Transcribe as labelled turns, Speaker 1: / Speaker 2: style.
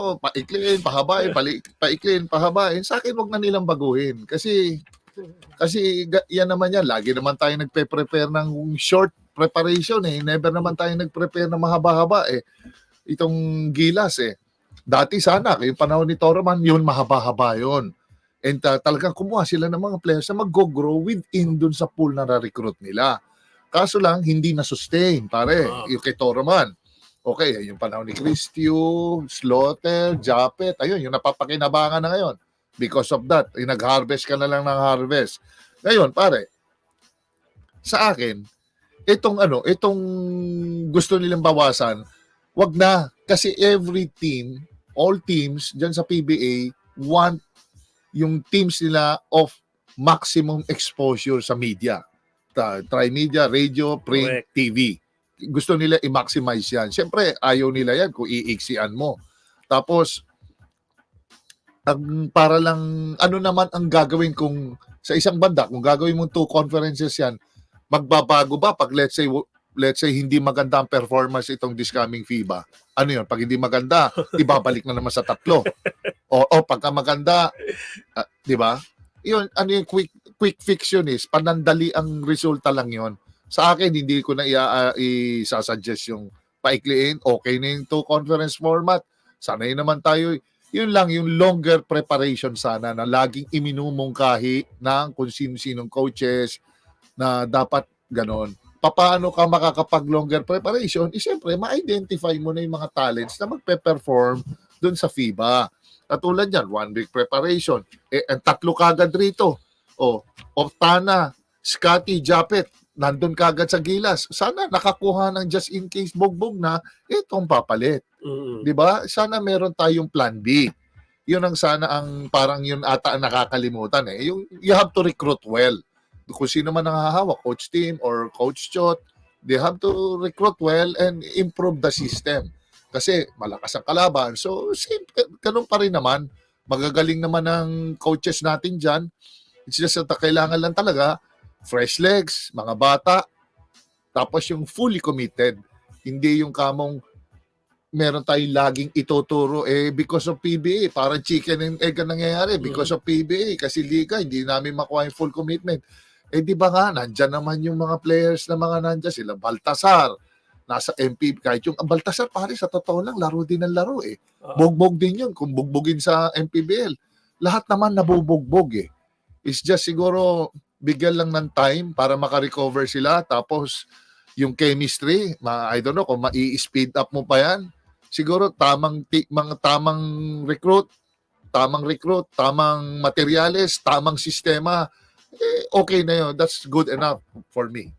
Speaker 1: ako, paikliin, pahabain, paikliin, pahabain. Sa akin, wag na nilang baguhin. Kasi yan naman yan. Lagi naman tayo nagpe-prepare ng short preparation eh. Never naman tayo nag-prepare ng mahaba-haba eh. Itong Gilas eh. Dati sana, yung panahon ni Toroman, yun mahaba-haba yun. And talagang kumuha sila ng mga players na mag-grow within dun sa pool na na-recruit nila. Kaso lang, hindi na-sustain, pare. Yung kay Toroman. Okay, yung panahon ni Cristio, Slaughter, Japet, ayun, yung napapakinabangan na ngayon. Because of that, yung nag-harvest ka na lang ng harvest. Ngayon, pare, sa akin, itong gusto nilang bawasan, wag na. Kasi every team, all teams dyan sa PBA want yung teams nila of maximum exposure sa media. Tri-media, radio, print, TV. Gusto nila i-maximize yan. Siyempre, ayaw nila yan kung iiksian mo. Tapos, para lang, ano naman ang gagawin kung sa isang banda, kung gagawin mo 2 conferences yan, magbabago ba pag let's say hindi maganda ang performance itong this coming FIBA? Ano yun? Pag hindi maganda, ibabalik na naman sa 3. O pagka maganda, di ba? Yun, ano yung quick fix yun is, panandali ang resulta lang yun. Sa akin, hindi ko na isasuggest yung paikliin. Okay na yung 2 conference format. Sanay naman tayo. Yun lang, yung longer preparation sana na laging iminumungkahi ng kung sino-sinong coaches na dapat ganon. Paano ka makakapag-longer preparation? Siyempre, ma-identify mo na yung mga talents na magpe-perform dun sa FIBA. Katulad yan, 1 week preparation. Ang 3 kagad rito. Oftana, Scotty, Japet, nandun kagad sa Gilas. Sana nakakuha ng just in case bugbog na, itong papalit. Di ba? Sana meron tayong plan B. Yun ang sana ang parang yun ata ang nakakalimutan eh. You have to recruit well. Kung sino man nanghahawak, coach team or coach Chot, they have to recruit well and improve the system. Kasi malakas ang kalaban. So, ganun pa rin naman. Magagaling naman ng coaches natin dyan. It's just that kailangan lang talaga fresh legs, mga bata, tapos yung fully committed. Hindi yung kamong meron tayong laging ituturo because of PBA. Parang chicken and egg ang nangyayari because of PBA. Kasi liga, hindi namin makuha yung full commitment. Di ba nga, nandyan naman yung mga players na mga nandyan. Sila Baltasar, nasa MP. Kahit yung Baltasar, pare, sa totoo lang, laro din ang laro eh. Bugbog din yun kung bugbugin sa MPBL. Lahat naman nabubugbog eh. It's just siguro bigyan lang ng time para makarecover sila. Tapos yung chemistry, I don't know kung mai-speed up mo pa yan. Siguro tamang recruit, tamang materyales, tamang sistema, okay na yun. That's good enough for me.